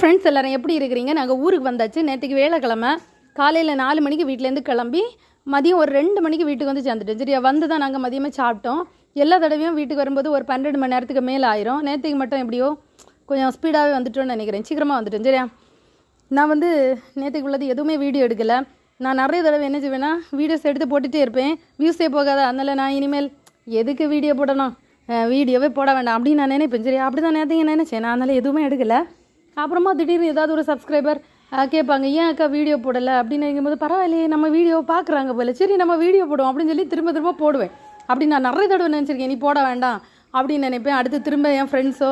Friends எல்லோரும் எப்படி இருக்கிறீங்க? நாங்கள் ஊருக்கு வந்தாச்சு. நேற்றுக்கு வேலைக்கிழமை காலையில் 4 மணிக்கு வீட்டிலேருந்து கிளம்பி மதியம் ஒரு 2 மணிக்கு வீட்டுக்கு வந்து சேர்ந்துட்டோம். சரியா வந்து தான் நாங்கள் மதியமாக சாப்பிட்டோம். எல்லா தடவையும் வீட்டுக்கு வரும்போது ஒரு 12 மணி நேரத்துக்கு மேலே ஆயிரும். நேற்றுக்கு மட்டும் எப்படியோ கொஞ்சம் ஸ்பீடாகவே வந்துட்டோன்னு நினைக்கிறேன். சீக்கிரமாக வந்துட்டோம். சரியா நான் வந்து நேற்றுக்கு உள்ளது எதுவுமே வீடியோ எடுக்கலை. நான் நிறைய தடவை என்ன செய்வேன்னா வீடியோஸ் எடுத்து போட்டுகிட்டே இருப்பேன். வியூஸே போகாத. அதனால் நான் இனிமேல் எதுக்கு வீடியோ போடணும், வீடியோவே போட வேண்டாம் அப்படின்னு நான் நினைப்பேன். சரியா அப்படி தான் நேற்றுக்கு நினச்சேன். நான் அதனால் எதுவுமே எடுக்கலை. அப்புறமா திடீர்னு ஏதாவது ஒரு சப்ஸ்கிரைபர் கேட்பாங்க, ஏன் அக்கா வீடியோ போடலை அப்படின்னு நினைக்கும்போது, பரவாயில்லையே நம்ம வீடியோ பார்க்குறாங்க போல, சரி நம்ம வீடியோ போடுவோம் அப்படின்னு சொல்லி திரும்ப திரும்ப போடுவேன். அப்படி நான் நிறைய தடவை நினச்சிருக்கேன், நீ போட வேண்டாம் அப்படின்னு நினைப்பேன். அடுத்து திரும்ப என் ஃப்ரெண்ட்ஸோ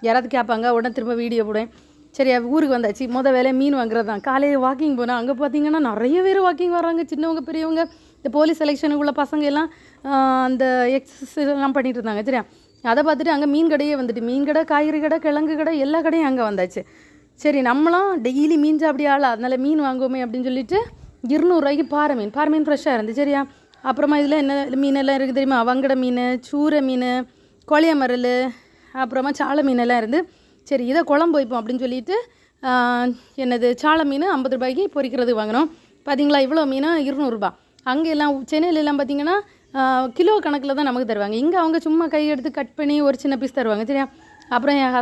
யாராவது கேட்பாங்க, உடனே திரும்ப வீடியோ போடுவேன். சரி ஊருக்கு வந்தாச்சு. வேலையை மீன் வாங்குறது தான். காலையில் வாக்கிங் போனேன். அங்கே பார்த்தீங்கன்னா நிறைய பேர் வாக்கிங் வராங்க, சின்னவங்க பெரியவங்க. இந்த போலீஸ் செலெக்ஷனுக்குள்ள பசங்க எல்லாம் அந்த எக்ஸசைஸ் எல்லாம் பண்ணிட்டு இருந்தாங்க. சரியா அதை பார்த்துட்டு அங்கே மீன் கடையே வந்துட்டு, மீன் கடை, காய்கறி கடை, கிழங்கு கடை, எல்லா கடையும் அங்கே வந்தாச்சு. சரி நம்மளாம் டெய்லி மீன் சாப்பிடியா ஆளா, அதனால் மீன் வாங்குவோமே அப்படின்னு சொல்லிட்டு 200 ரூபாய்க்கு பாறை மீன் ஃப்ரெஷ்ஷாக இருந்து. சரியா அப்புறமா இதில் என்ன மீன் எல்லாம் இருக்குது தெரியுமா? வங்கடை மீன், சூரை மீன், கொளியமரல், அப்புறமா சாலை மீனெல்லாம் இருந்து. சரி இதை குழம்பு வைப்போம் அப்படின்னு சொல்லிட்டு என்னது சாலை மீன் 50 ரூபாய்க்கு பொரிக்கிறது வாங்கினோம். பார்த்தீங்களா இவ்வளோ மீன் 200 ரூபா. அங்கே எல்லாம் சென்னையிலலாம் பார்த்தீங்கன்னா கிலோ கணக்கில் தான் நமக்கு தருவாங்க. இங்கே அவங்க சும்மா கை எடுத்து கட் பண்ணி ஒரு சின்ன பீஸ் தருவாங்க. சரியா அப்புறம் என்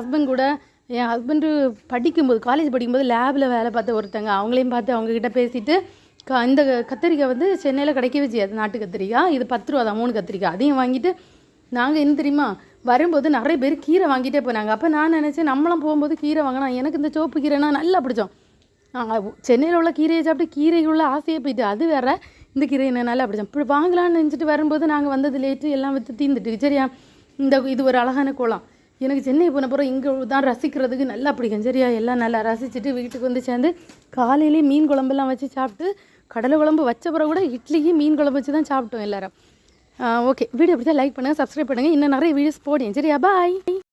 ஹஸ்பண்டு படிக்கும்போது, காலேஜ் படிக்கும்போது லேபில் வேலை பார்த்த ஒருத்தங்க, அவங்களையும் பார்த்து அவங்கக்கிட்ட பேசிவிட்டு இந்த கத்திரிக்காய் வந்து சென்னையில் கிடைக்கவே செய்யாது, நாட்டு கத்திரிக்காய். இது 10 ரூபா தான் 3 கத்திரிக்காய். அதையும் வாங்கிட்டு நாங்கள் என்ன தெரியுமா வரும்போது நிறைய பேர் கீரை வாங்கிட்டே போனாங்க. அப்போ நான் நினச்சேன் நம்மளாம் போகும்போது கீரை வாங்கினா, எனக்கு இந்த சோப்பு கீரைனா நல்லா பிடிச்சோம். சென்னையில் உள்ள கீரையை சாப்பிட்டு கீரைக்குள்ள ஆசையே போயிட்டு, அது வேறு இந்த கீரை என்ன நல்லா பிடிச்சோம். இப்படி வாங்கலான்னு நினச்சிட்டு வரும்போது நாங்கள் வந்தது லேட்டு, எல்லாம் விற்று தீர்ந்துட்டு. சரியா இது ஒரு அழகான கோலம். எனக்கு சென்னை போன பிறகு இங்கே தான் ரசிக்கிறதுக்கு நல்லா பிடிக்கும். சரியா எல்லாம் நல்லா ரசிச்சுட்டு வீட்டுக்கு வந்து சேர்ந்து காலையிலே மீன் குழம்பெல்லாம் வச்சு சாப்பிட்டு, கடலை குழம்பு வச்ச பிறகு கூட இட்லிக்கு மீன் குழம்பு வச்சு தான் சாப்பிட்டோம் எல்லோரும். ஓகே வீடியோ பிடிச்சா லைக் பண்ணுங்கள், சப்ஸ்கிரைப் பண்ணுங்கள். இன்னும் நிறைய வீடியோஸ் போடுங்க. சரியா பாய்.